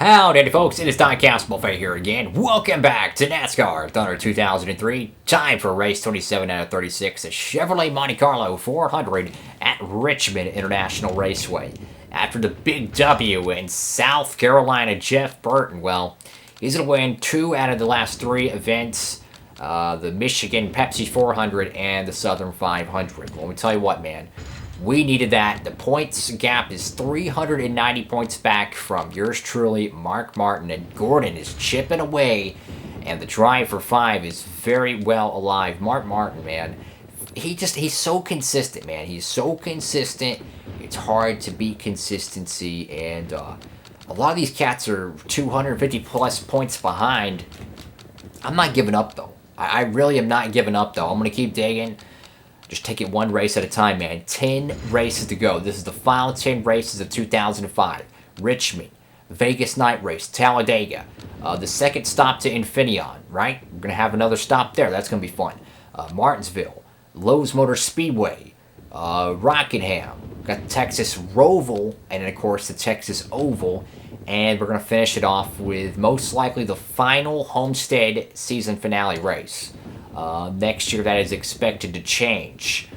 Howdy folks, it is DIECAST Buffet here again. Welcome back to NASCAR Thunder 2003. Time for race 27 out of 36, the Chevrolet Monte Carlo 400 at Richmond International Raceway. After the big W in South Carolina, Jeff Burton, well, he's going to win 2 out of the last 3 events. The Michigan Pepsi 400 and the Southern 500. Well, let me tell you what, man. We needed that. The points gap is 390 points back from yours truly, Mark Martin, and Gordon is chipping away, and the drive for 5 is very well alive. Mark Martin, man, he's so consistent, man. He's so consistent. It's hard to beat consistency, and a lot of these cats are 250 plus points behind. I'm not giving up, though. I really am not giving up, though. I'm going to keep digging. Just take it one race at a time, man. 10 races to go. This is the final 10 races of 2005. Richmond, Vegas Night Race, Talladega. The second stop to Infineon, right? We're going to have another stop there. That's going to be fun. Martinsville, Lowe's Motor Speedway, Rockingham. We've got Texas Roval, and then, of course, the Texas Oval. And we're going to finish it off with most likely the final Homestead season finale race. Next year, that is expected to change.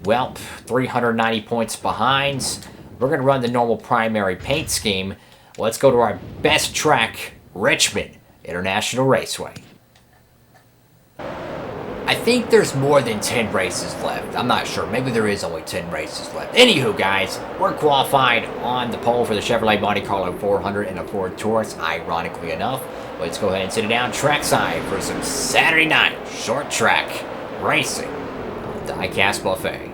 Well, 390 points behind. We're going to run the normal primary paint scheme. Let's go to our best track, Richmond International Raceway. I think there's more than 10 races left. I'm not sure. Maybe there is only 10 races left. Anywho, guys, we're qualified on the pole for the Chevrolet Monte Carlo 400 and a Ford Taurus, ironically enough. Let's go ahead and sit it down trackside for some Saturday night short track racing on the DIECAST Buffet.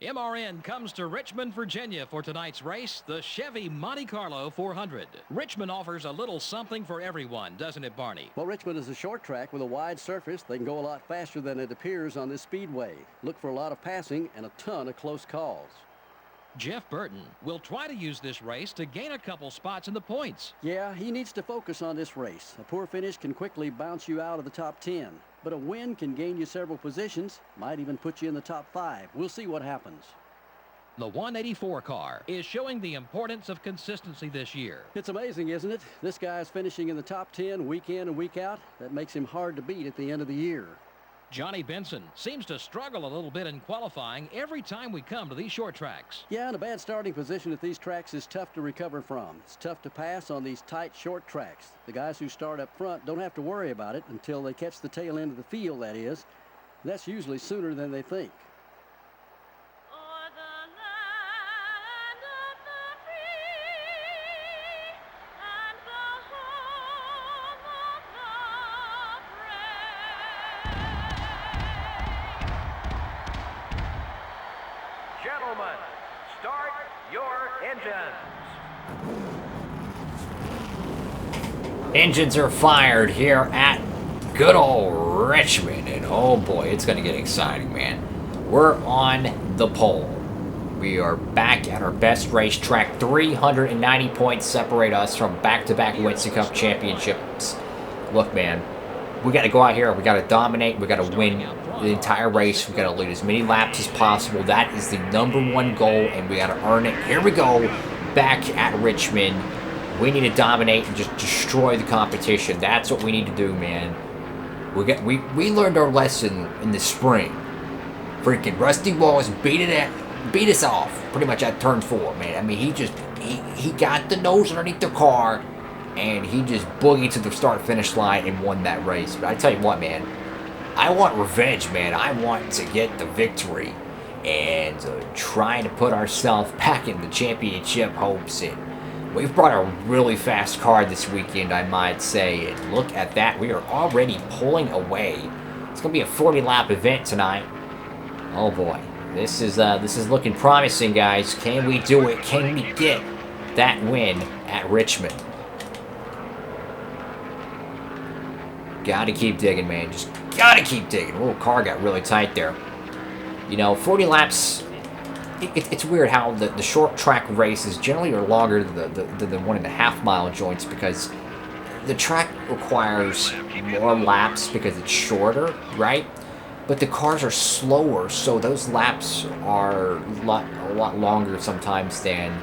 MRN comes to Richmond, Virginia for tonight's race, the Chevy Monte Carlo 400. Richmond offers a little something for everyone, doesn't it, Barney? Well, Richmond is a short track with a wide surface. They can go a lot faster than it appears on this speedway. Look for a lot of passing and a ton of close calls. Jeff Burton will try to use this race to gain a couple spots in the points. Yeah, he needs to focus on this race. A poor finish can quickly bounce you out of the top 10. But a win can gain you several positions, might even put you in the top 5. We'll see what happens. The 184 car is showing the importance of consistency this year. It's amazing, isn't it? This guy's finishing in the top 10 week in and week out. That makes him hard to beat at the end of the year. Johnny Benson seems to struggle a little bit in qualifying every time we come to these short tracks. Yeah, and a bad starting position at these tracks is tough to recover from. It's tough to pass on these tight, short tracks. The guys who start up front don't have to worry about it until they catch the tail end of the field, that is. That's usually sooner than they think. Gentlemen, start your engines. Engines are fired here at good old Richmond. And oh boy, it's going to get exciting, man. We're on the pole. We are back at our best racetrack. 390 points separate us from back-to-back Winston Cup championships. Look, man, we got to go out here. We got to dominate. We got to win the entire race. We got to lead as many laps as possible. That is the #1 goal, and we got to earn it. Here we go, back at Richmond. We need to dominate and just destroy the competition. That's what we need to do, man. We learned our lesson in the spring. Freaking Rusty Wallace beat us off pretty much at turn 4, man. I mean, he got the nose underneath the car, and he just boogied to the start-finish line and won that race. But I tell you what, man, I want revenge, man. I want to get the victory and trying to put ourselves back in the championship hopes. And we've brought a really fast car this weekend, I might say. And look at that. We are already pulling away. It's going to be a 40-lap event tonight. Oh, boy. This is looking promising, guys. Can we do it? Can we get that win at Richmond? Gotta keep digging, man. Just gotta keep digging. Oh, car got really tight there. You know, 40 laps, it's weird how the short track races generally are longer than the 1.5 mile joints because the track requires more laps because it's shorter, right? But the cars are slower, so those laps are a lot longer sometimes than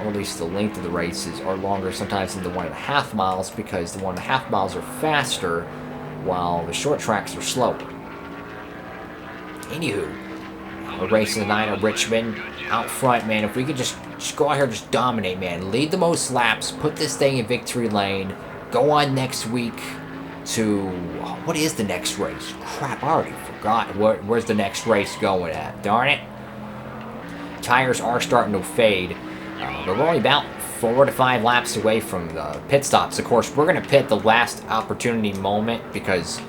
or at least the length of the races, are longer sometimes than the 1.5 miles, because the 1.5 miles are faster while the short tracks are slower. Anywho, we're racing tonight at Richmond. Out front, man, if we could just go out here and just dominate, man. Lead the most laps, put this thing in victory lane, go on next week to, what is the next race? Crap, I already forgot. Where's the next race going at? Darn it. Tires are starting to fade. But we're only about 4 to 5 laps away from the pit stops. Of course, we're going to pit the last opportunity moment because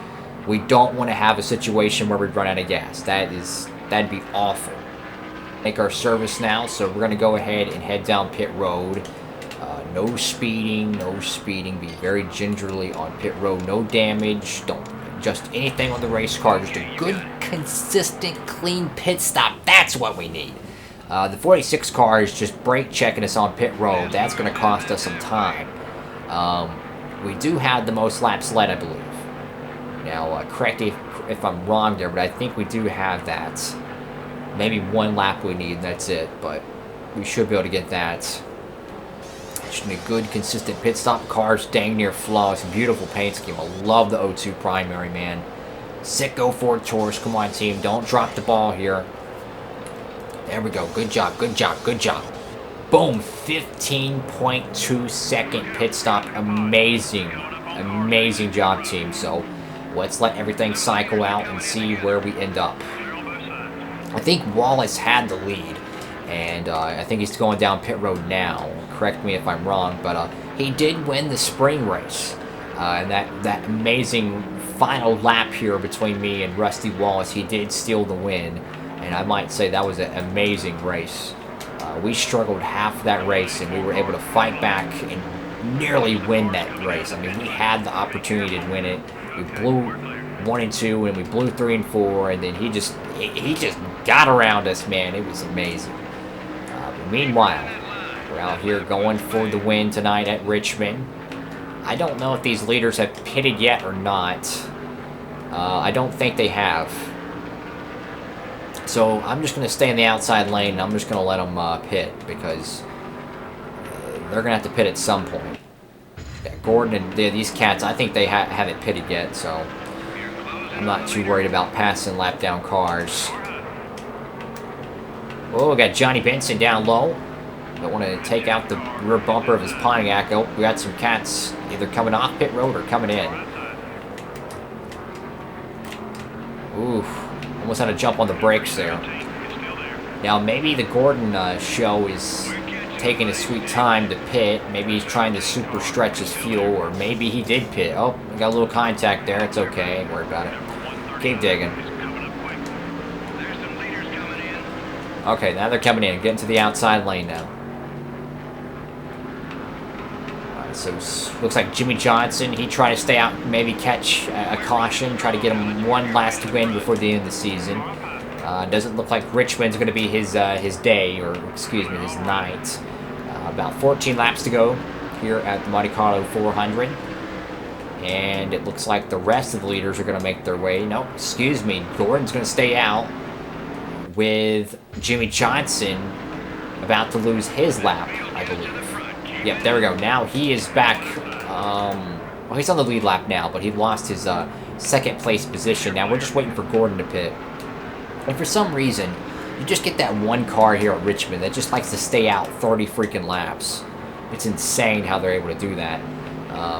we don't want to have a situation where we run out of gas. That'd be awful. Make our service now, so we're going to go ahead and head down pit road. No speeding, no speeding. Be very gingerly on pit road. No damage. Don't adjust anything on the race car. Just a good, consistent, clean pit stop. That's what we need. The 46 car is just brake checking us on pit road. That's going to cost us some time. We do have the most laps led, I believe. Now, correct if I'm wrong there, but I think we do have that. Maybe 1 lap we need, that's it. But we should be able to get that. Just a good, consistent pit stop. Car's dang near flawless. Beautiful paint scheme. I love the O2 primary, man. Sick go Ford Taurus. Come on, team. Don't drop the ball here. There we go. Good job, good job, good job. Boom. 15.2 second pit stop. Amazing. Amazing job, team. So let's let everything cycle out and see where we end up. I think Wallace had the lead. And I think he's going down pit road now. Correct me if I'm wrong, but he did win the spring race. And that amazing final lap here between me and Rusty Wallace, he did steal the win. And I might say that was an amazing race. We struggled half that race, and we were able to fight back and nearly win that race. I mean, we had the opportunity to win it. We blew 1 and 2, and we blew 3 and 4, and then he just got around us, man. It was amazing. But meanwhile, we're out here going for the win tonight at Richmond. I don't know if these leaders have pitted yet or not. I don't think they have. So I'm just going to stay in the outside lane, and I'm just going to let them pit, because they're going to have to pit at some point. Yeah, Gordon and these cats, I think they haven't pitted yet, so I'm not too worried about passing lap down cars. Oh, we got Johnny Benson down low. Don't want to take out the rear bumper of his Pontiac. Oh, we got some cats either coming off pit road or coming in. Oof. Almost had to jump on the brakes there. Now, maybe the Gordon show is taking a sweet time to pit. Maybe he's trying to super stretch his fuel, or maybe he did pit. Oh, we got a little contact there. It's okay. Ain't worried about it. Keep digging. Okay, now they're coming in. Getting to the outside lane now. Alright, so looks like Jimmy Johnson, he tried to stay out, maybe catch a caution, try to get him one last win before the end of the season. Doesn't look like Richmond's going to be his day, or excuse me, his night. About 14 laps to go here at the Monte Carlo 400. And it looks like the rest of the leaders are going to make their way. No, excuse me, Gordon's going to stay out, with Jimmy Johnson about to lose his lap, I believe. Yep, there we go. Now he is back. Well, he's on the lead lap now, but he lost his second place position. Now we're just waiting for Gordon to pit. And for some reason, you just get that one car here at Richmond that just likes to stay out 30 freaking laps. It's insane how they're able to do that.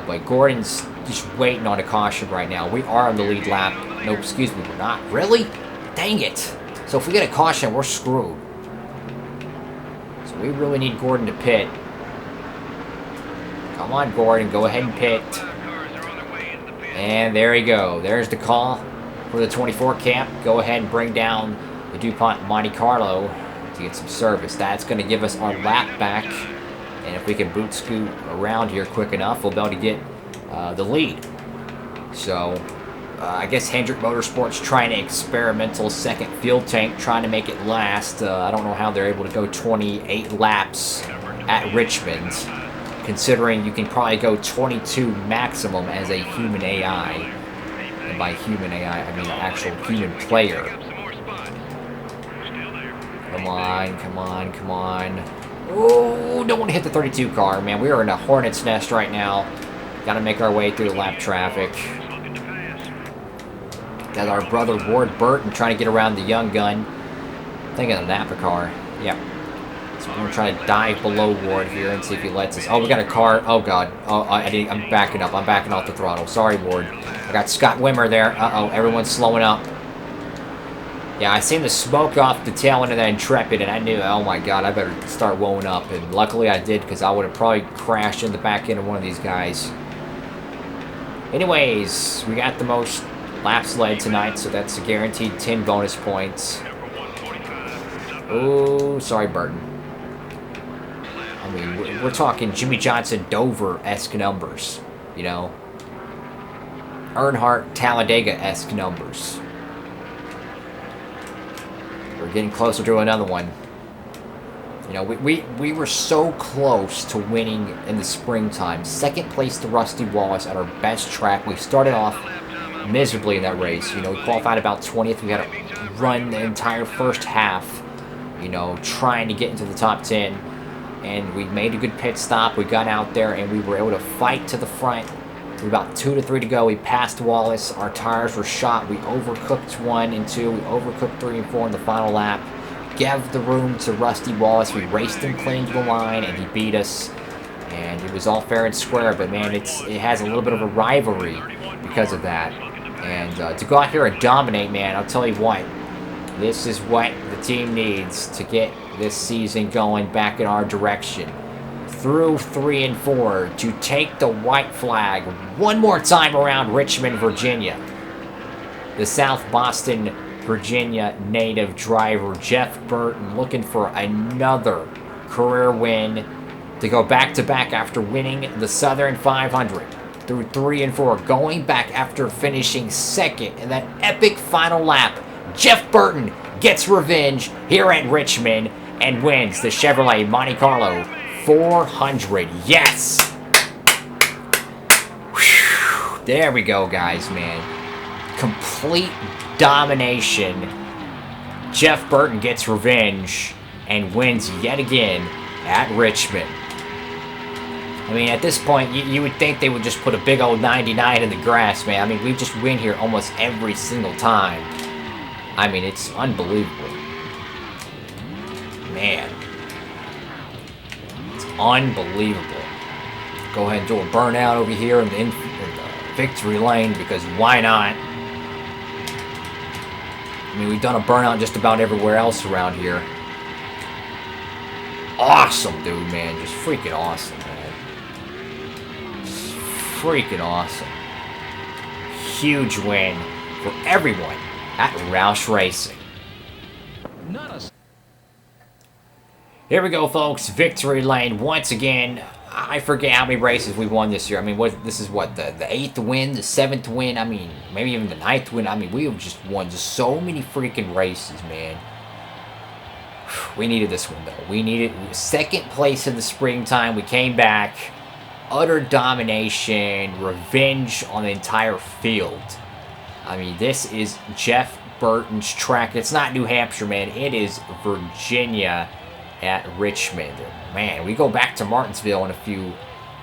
But Gordon's just waiting on a caution right now. We are on the lead lap. No, excuse me, we're not. Really? Dang it. So if we get a caution, we're screwed. So we really need Gordon to pit. Come on, Gordon. Go ahead and pit. And there you go. There's the call for the 24 camp. Go ahead and bring down the DuPont Monte Carlo to get some service. That's going to give us our lap back. And if we can boot scoot around here quick enough, we'll be able to get the lead. So I guess Hendrick Motorsports trying an experimental second fuel tank, trying to make it last. I don't know how they're able to go 28 laps at Richmond, considering you can probably go 22 maximum as a human AI. And by human AI, I mean an actual human player. Come on, come on, come on. Oh, don't want to hit the 32 car, man. We are in a hornet's nest right now. Got to make our way through the lap traffic. Got our brother Ward Burton trying to get around the young gun. I think of the Napa car. Yep. So we're going to try to dive below Ward here and see if he lets us. Oh, we got a car. Oh, God. Oh, I'm backing up. I'm backing off the throttle. Sorry, Ward. I got Scott Wimmer there. Uh-oh, everyone's slowing up. Yeah, I seen the smoke off the tail end of that Intrepid, and I knew, oh my God, I better start blowing up. And luckily I did, because I would have probably crashed in the back end of one of these guys. Anyways, we got the most laps led tonight, so that's a guaranteed 10 bonus points. Oh, sorry, Burton. I mean, we're talking Jimmy Johnson Dover-esque numbers, you know. Earnhardt Talladega-esque numbers. We're getting closer to another one. You know, we were so close to winning in the springtime. Second place to Rusty Wallace at our best track. We started off miserably in that race. You know, we qualified about 20th. We had to run the entire first half, you know, trying to get into the top 10. And we made a good pit stop. We got out there and we were able to fight to the front. With about 2 to 3 to go, we passed Wallace. Our tires were shot. We overcooked 1 and 2. We overcooked 3 and 4 in the final lap. Gave the room to Rusty Wallace. We raced him clean to the line, and he beat us. And it was all fair and square. But man, it has a little bit of a rivalry because of that. And to go out here and dominate, man, I'll tell you what. This is what the team needs to get this season going back in our direction. Through 3 and 4 to take the white flag one more time around Richmond, Virginia. The South Boston, Virginia native driver Jeff Burton looking for another career win to go back-to-back after winning the Southern 500. Through 3 and 4, going back after finishing second in that epic final lap. Jeff Burton gets revenge here at Richmond and wins the Chevrolet Monte Carlo 400. Yes! Whew. There we go, guys, man. Complete domination. Jeff Burton gets revenge and wins yet again at Richmond. I mean, at this point, you would think they would just put a big old 99 in the grass, man. I mean, we just win here almost every single time. I mean, it's unbelievable. Man. Unbelievable. Go ahead and do a burnout over here in the victory lane, because why not? I mean, we've done a burnout just about everywhere else around here. Awesome, dude, man. Just freaking awesome, man. Just freaking awesome. Huge win for everyone at Roush Racing. Here we go, folks. Victory lane once again. I forget how many races we won this year. I mean, this is what, the 8th win, the 7th win? I mean, maybe even the 9th win. I mean, we have just won so many freaking races, man. We needed this one, though. We needed second place in the springtime. We came back. Utter domination. Revenge on the entire field. I mean, this is Jeff Burton's track. It's not New Hampshire, man. It is Virginia at Richmond. Man, we go back to Martinsville in a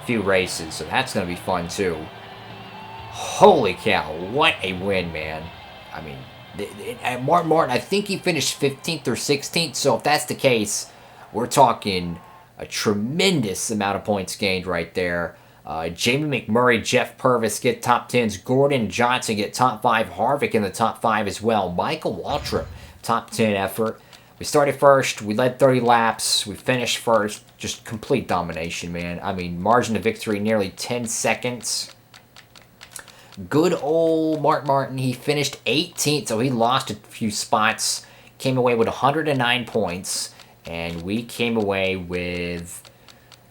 few races, so that's going to be fun, too. Holy cow, what a win, man. I mean, Martin, I think he finished 15th or 16th, so if that's the case, we're talking a tremendous amount of points gained right there. Jamie McMurray, Jeff Purvis get top 10s. Gordon Johnson get top 5. Harvick in the top 5 as well. Michael Waltrip, top 10 effort. We started first. We led 30 laps. We finished first. Just complete domination, man. I mean, margin of victory nearly 10 seconds. Good old Mark Martin. He finished 18th, so he lost a few spots. Came away with 109 points. And we came away with,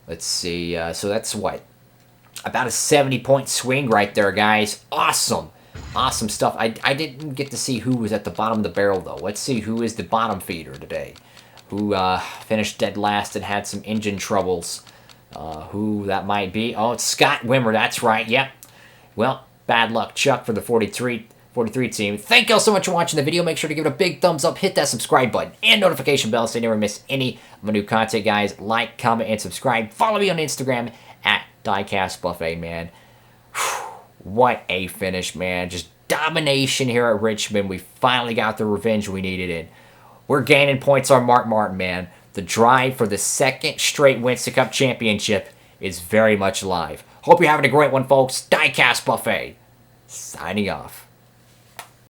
let's see, so that's what? About a 70-point swing right there, guys. Awesome. Awesome stuff. I didn't get to see who was at the bottom of the barrel, though. Let's see who is the bottom feeder today. Who finished dead last and had some engine troubles. Who that might be. Oh, it's Scott Wimmer. That's right. Yep. Well, bad luck, Chuck, for the 43. 43 team. Thank y'all so much for watching the video. Make sure to give it a big thumbs up, hit that subscribe button and notification bell so you never miss any of my new content, guys. Like, comment, and subscribe. Follow me on Instagram at DIECAST Buffet, man. What a finish, man. Just domination here at Richmond. We finally got the revenge we needed, and we're gaining points on Mark Martin, man. The drive for the second straight Winston Cup championship is very much alive. Hope you're having a great one, folks. DIECAST Buffet, signing off.